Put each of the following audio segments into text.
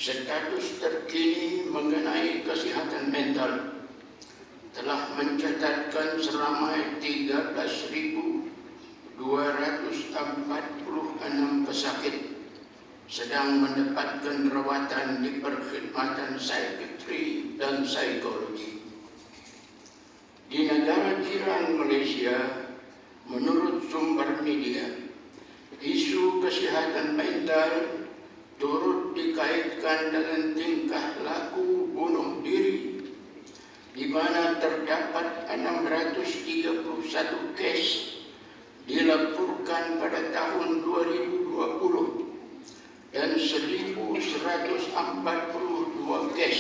Status terkini mengenai kesihatan mental telah mencatatkan seramai 13.246 pesakit sedang mendapatkan rawatan di perkhidmatan psikiatri dan psikologi. Di negara jiran Malaysia, menurut sumber media, isu kesihatan mental turut dikaitkan dengan tingkah laku bunuh diri, di mana terdapat 631 kes dilaporkan pada tahun 2020 dan 1.142 kes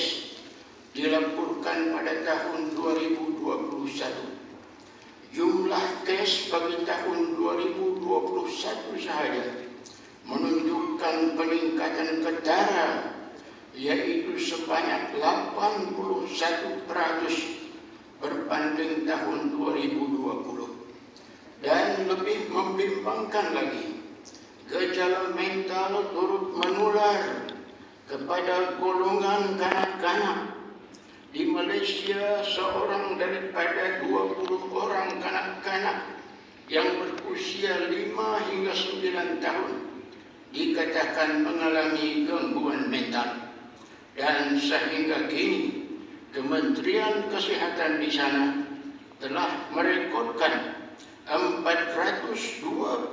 dilaporkan pada tahun 2021. Jumlah kes bagi tahun 2021 sahaja menunjukkan peningkatan ketara, yaitu sebanyak 81% berbanding tahun 2020. Dan lebih membimbangkan lagi, gejala mental turut menular kepada golongan kanak-kanak. Di Malaysia, seorang daripada 20 orang kanak-kanak yang berusia 5 hingga 9 tahun dikatakan mengalami gangguan mental. Dan sehingga kini, Kementerian Kesihatan di sana telah merekodkan 424.000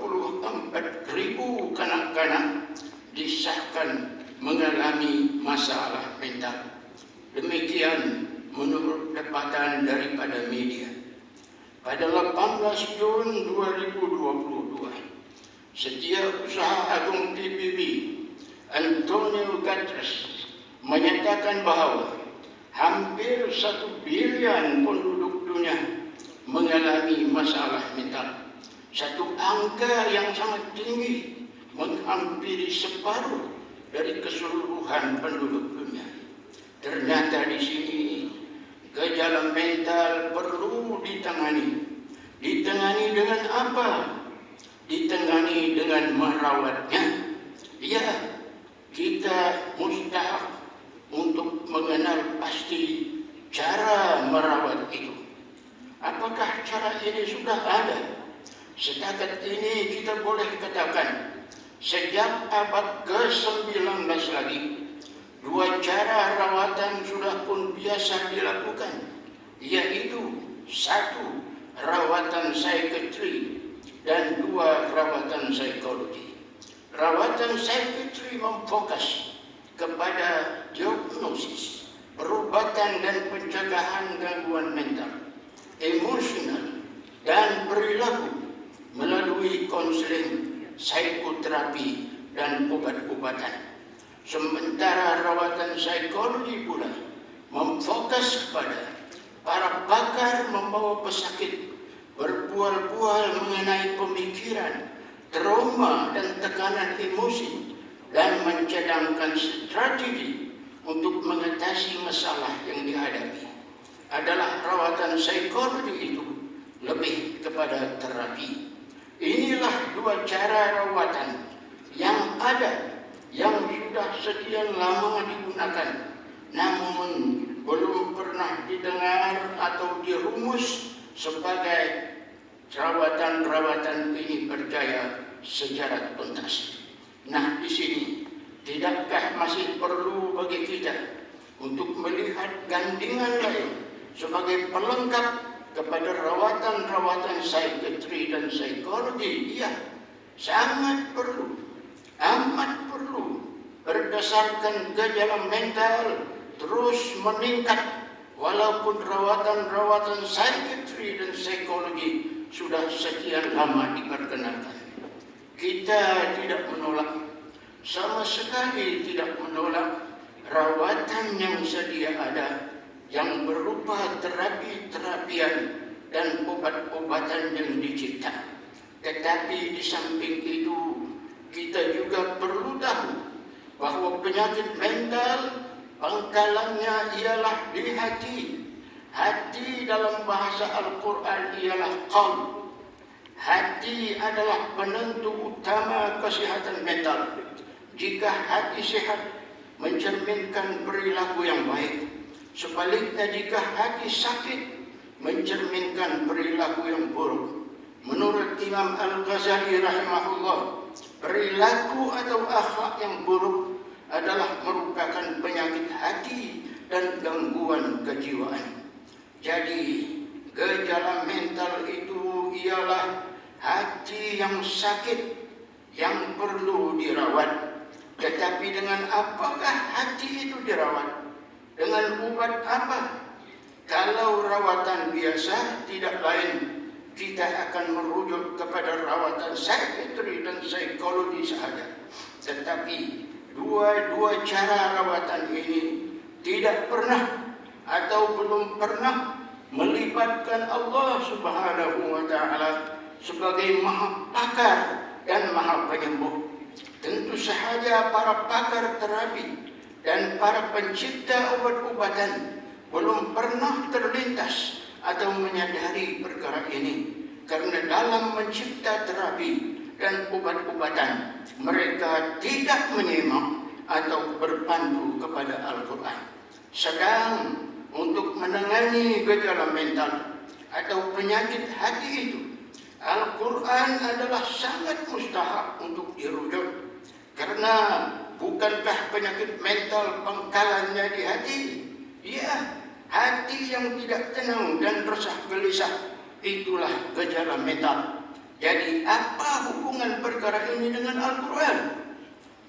kanak-kanak disahkan mengalami masalah mental. Demikian menurut dapatan daripada media. Pada 18 Jun 2022, Setiausaha Agung PBB Antonio Guterres menyatakan bahawa hampir 1 bilion penduduk dunia mengalami masalah mental. Satu angka yang sangat tinggi, menghampiri separuh dari keseluruhan penduduk dunia. Ternyata di sini gejala mental perlu ditangani. Ditangani dengan apa? Ditangani dengan merawatnya. Ya, kita mustahak untuk mengenal pasti cara merawat itu. Apakah cara ini sudah ada? Setakat ini kita boleh katakan, sejak abad ke-19 lagi, 2 cara rawatan sudah pun biasa dilakukan, yaitu 1. Rawatan psikiatri dan 2. Rawatan psikologi. Rawatan psikiatri memfokus kepada diagnosis, perubatan dan pencegahan gangguan mental, emosional dan perilaku melalui konseling, psikoterapi dan obat-obatan. Sementara rawatan psikologi pula memfokus kepada para pakar membawa pesakit berbual-bual mengenai pemikiran, trauma dan tekanan emosi, dan mencadangkan strategi untuk mengatasi masalah yang dihadapi. Adalah rawatan psikologi itu lebih kepada terapi. Inilah 2 cara rawatan yang ada, yang sudah sekian lama digunakan, namun belum pernah didengar atau dirumus sebagai rawatan-rawatan ini berjaya secara tuntas. Nah, di sini tidakkah masih perlu bagi kita untuk melihat gandingan lain sebagai pelengkap kepada rawatan-rawatan psikiatri dan psikologi? Iya, sangat perlu, amat perlu. Berdasarkan gejala mental terus meningkat, walaupun rawatan-rawatan psikiatri dan psikologi sudah sekian lama diperkenalkan. Kita tidak menolak, sama sekali tidak menolak rawatan yang sedia ada, yang berupa terapi-terapian dan obat-obatan yang dicipta. Tetapi di samping itu, kita juga perlu tahu bahawa penyakit mental pangkalannya ialah di hati. Hati dalam bahasa Al-Quran ialah qalb. Hati adalah penentu utama kesihatan mental. Jika hati sehat, mencerminkan perilaku yang baik. Sebaliknya jika hati sakit, mencerminkan perilaku yang buruk. Menurut Imam Al-Ghazali rahimahullah, perilaku atau akhlak yang buruk adalah merupakan penyakit hati dan gangguan kejiwaan. Jadi, gejala mental itu ialah hati yang sakit yang perlu dirawat. Tetapi dengan apakah hati itu dirawat? Dengan obat apa? Kalau rawatan biasa, tidak lain kita akan merujuk kepada rawatan psikiatri dan psikologi sahaja. Tetapi dua-dua cara rawatan ini tidak pernah atau belum pernah melibatkan Allah Subhanahu wa Ta'ala sebagai Maha Pakar dan Maha Penyembuh. Tentu sahaja para pakar terapi dan para pencipta obat-obatan belum pernah terlintas atau menyadari perkara ini, karena dalam mencipta terapi dan obat-obatan mereka tidak menyimak atau berpandu kepada Al-Quran. Sedang untuk menangani gejala mental atau penyakit hati itu, Al-Quran adalah sangat mustahak untuk dirujuk. Karena bukankah penyakit mental pangkalannya di hati? Ya, hati yang tidak tenang dan resah gelisah, itulah gejala mental. Jadi apa hubungan perkara ini dengan Al-Quran?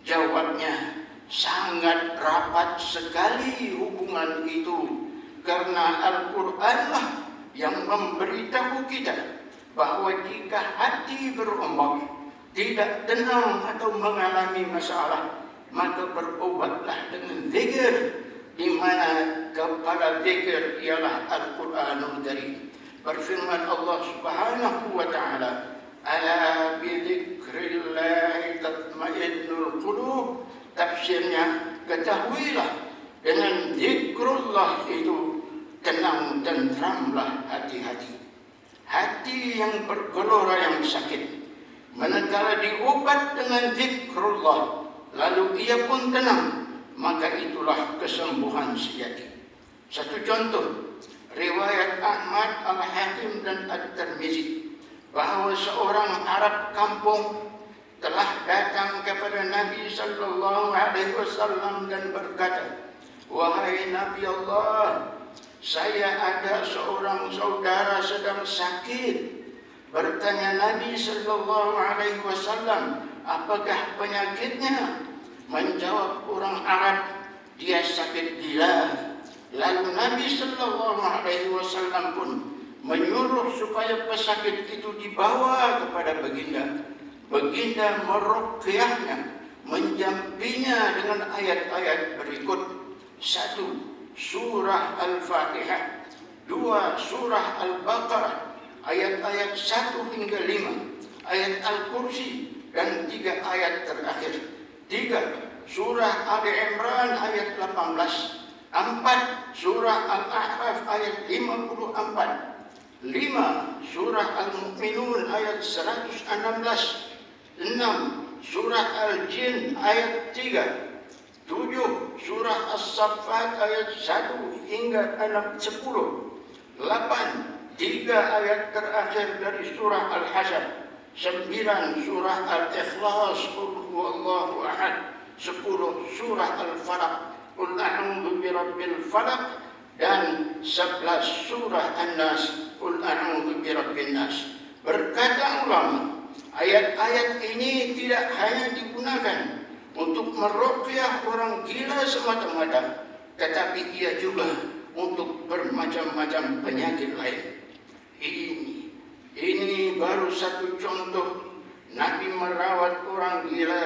Jawabnya sangat rapat sekali hubungan itu. Karena Al-Quranlah yang memberitahu kita bahwa jika hati berombak, tidak tenang atau mengalami masalah, maka berobatlah dengan zikir, di mana kepala zikir ialah Al-Quranul Karim. Berfirman Allah Subhanahu wa Ta'ala, "Ala bi dzikrillah tatma'innul qulub." Tafsirnya, ketahuilah dengan zikrullah itu tenang dan tenteramlah hati-hati. Hati yang bergelora yang sakit, manakala diobat dengan zikrullah, lalu ia pun tenang, maka itulah kesembuhan sejati. Satu contoh, riwayat Ahmad, Al-Hakim dan At-Tirmizi, bahawa seorang Arab kampung telah datang kepada Nabi sallallahu alaihi wasallam dan berkata, "Wahai Nabi Allah, saya ada seorang saudara sedang sakit." Bertanya Nabi sallallahu alaihi wasallam, "Apakah penyakitnya?" Menjawab orang Arab, "Dia sakit gila." Lalu Nabi sallallahu alaihi wasallam pun menyuruh supaya pesakit itu dibawa kepada baginda. Baginda meruqyahnya, menjampinya dengan ayat-ayat berikut. 1. Surah Al-Fatihah. 2. Surah Al-Baqarah, ayat-ayat 1 hingga 5, ayat Al-Kursi, dan 3 ayat terakhir. 3. Surah Ali Imran ayat 18. 4. Surah Al-A'raf ayat 54. 5. Surah Al-Mu'minun ayat 116. 6. Surah Al-Jin ayat 3. 7. Surah As-Saffat ayat 1 hingga 10. 8. 3 ayat terakhir dari surah Al-Hasyr. 9 surah Al-Ikhlas, Qul huwallahu ahad. 10 surah Al-Falaq, Qul a'udzu birabbil falaq. Dan 11 surah An-Nas, Qul a'udzu birabbin nas. Berkata ulama, ayat-ayat ini tidak hanya digunakan untuk meruqyah orang gila semata-mata, tetapi ia juga untuk bermacam-macam penyakit lain. Ini baru satu contoh Nabi merawat orang gila.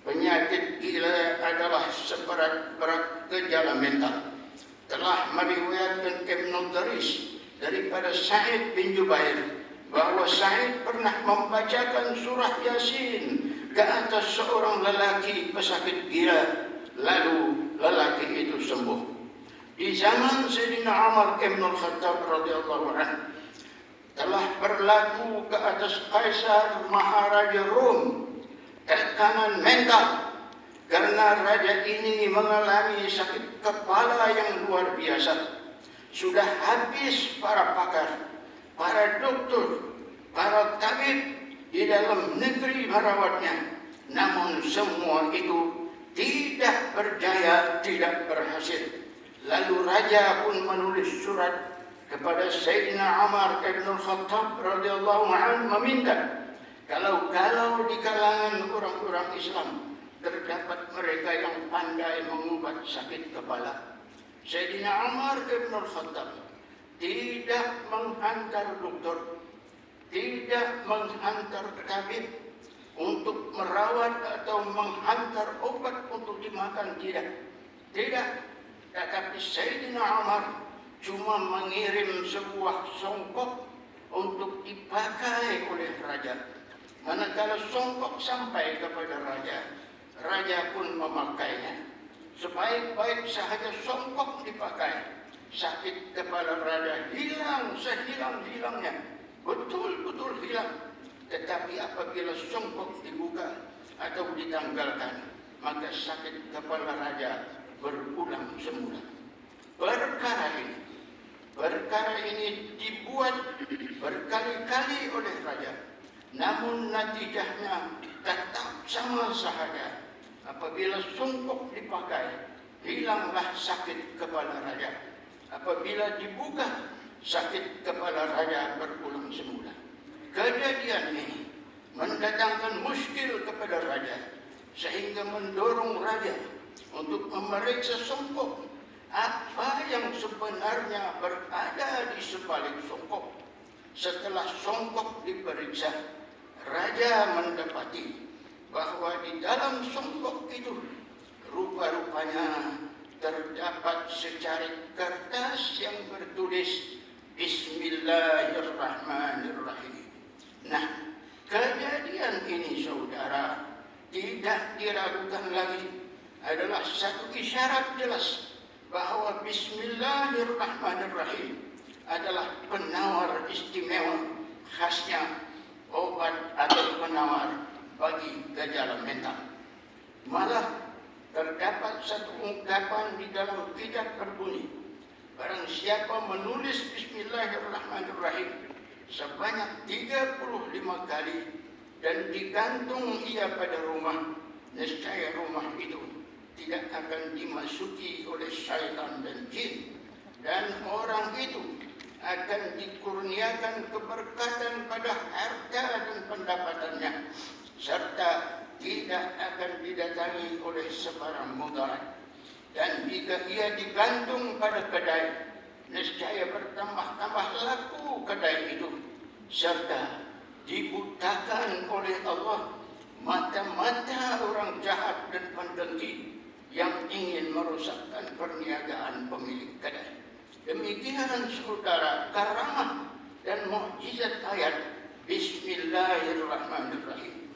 Penyakit gila adalah seberat-berat gejala mental. Telah meriwayatkan Ibnu Daris daripada Sa'id bin Jubair bahwa Sa'id pernah membacakan surah Yasin ke atas seorang lelaki pesakit gila, lalu lelaki itu sembuh. Di zaman Sayyidina Umar bin Khattab radhiyallahu anhu telah berlaku ke atas Kaisar Maharaja Rom tekanan mental. karena raja ini mengalami sakit kepala yang luar biasa. Sudah habis para pakar, para dokter, para tabib di dalam negeri merawatnya. Namun semua itu tidak berjaya, tidak berhasil. Lalu raja pun menulis surat kepada Sayyidina Umar bin Khattab radhiyallahu anhu meminta kalau di kalangan orang-orang Islam terdapat mereka yang pandai mengubat sakit kepala. Sayyidina Umar bin Khattab tidak menghantar dokter, tidak menghantar tabib untuk merawat atau menghantar obat untuk dimakan, tidak. Tetapi Sayyidina Umar cuma mengirim sebuah songkok untuk dipakai oleh raja. Manakala songkok sampai kepada raja, raja pun memakainya. Sebaik-baik sahaja songkok dipakai, sakit kepala raja hilang sehilang-hilangnya, betul-betul hilang. Tetapi apabila songkok dibuka atau ditanggalkan, maka sakit kepala raja berulang semula. Perkara ini dibuat berkali-kali oleh raja, namun natijahnya tetap sama sahaja. Apabila songkok dipakai, hilanglah sakit kepala raja. Apabila dibuka, sakit kepala raja berulang semula. Kejadian ini mendatangkan muskil kepada raja, sehingga mendorong raja untuk memeriksa songkok. Apa yang sebenarnya berada di sebalik songkok? Setelah songkok diperiksa, raja mendapati bahwa di dalam songkok itu rupa-rupanya terdapat secarik kertas yang bertulis Bismillahirrahmanirrahim. Nah, kejadian ini saudara tidak diragukan lagi, adalah satu isyarat jelas bahwa Bismillahirrahmanirrahim adalah penawar istimewa, khasnya obat atau penawar bagi gejala mental. Malah terdapat satu ungkapan di dalam kitab berbunyi, barang siapa menulis Bismillahirrahmanirrahim sebanyak 35 kali dan digantung ia pada rumah, nescaya rumah itu tidak akan dimasuki oleh syaitan dan jin, dan orang itu akan dikurniakan keberkatan pada harta dan pendapatannya, serta tidak akan didatangi oleh sebarang mudarat. Dan jika ia digantung pada kedai, nescaya bertambah-tambah laku kedai itu, serta dibutakan oleh Allah mata-mata orang jahat dan pendengki yang ingin merusakkan perniagaan pemilik kedai. Demikian saudara karamah dan mukjizat ayat Bismillahirrahmanirrahim.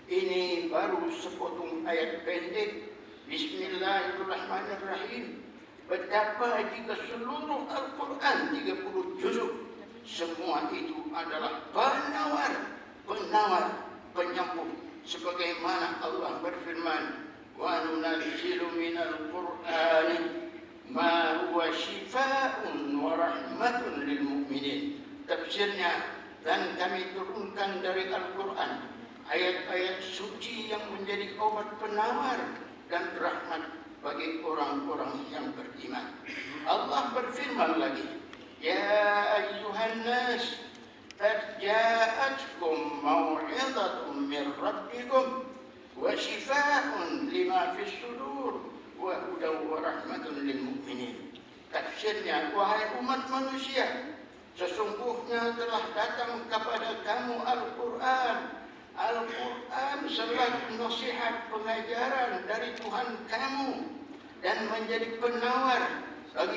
Ini baru sepotong ayat pendek Bismillahirrahmanirrahim. Betapa jika seluruh Al-Quran 30 juzuk semua itu adalah penawar, penyambung, sebagaimana Allah berfirman, wa nunazzilu minal Qur'ani ma huwa shifaa'un wa rahmatun lil mu'minin. Tafsirnya, dan kami turunkan dari Al-Quran ayat-ayat suci yang menjadi obat penawar dan rahmat bagi orang-orang yang beriman. Allah berfirman lagi, ya ayyuhan nas qad ja'atkum mau'izatun min rabbikum wa shifaa'un lima fis sudur wa hudaw wa rahmatun lil mu'minin. Tafsirnya, wahai umat manusia, sesungguhnya telah datang kepada kamu Al-Quran. Al-Quran selalu nasihat pengajaran dari Tuhan kamu dan menjadi penawar bagi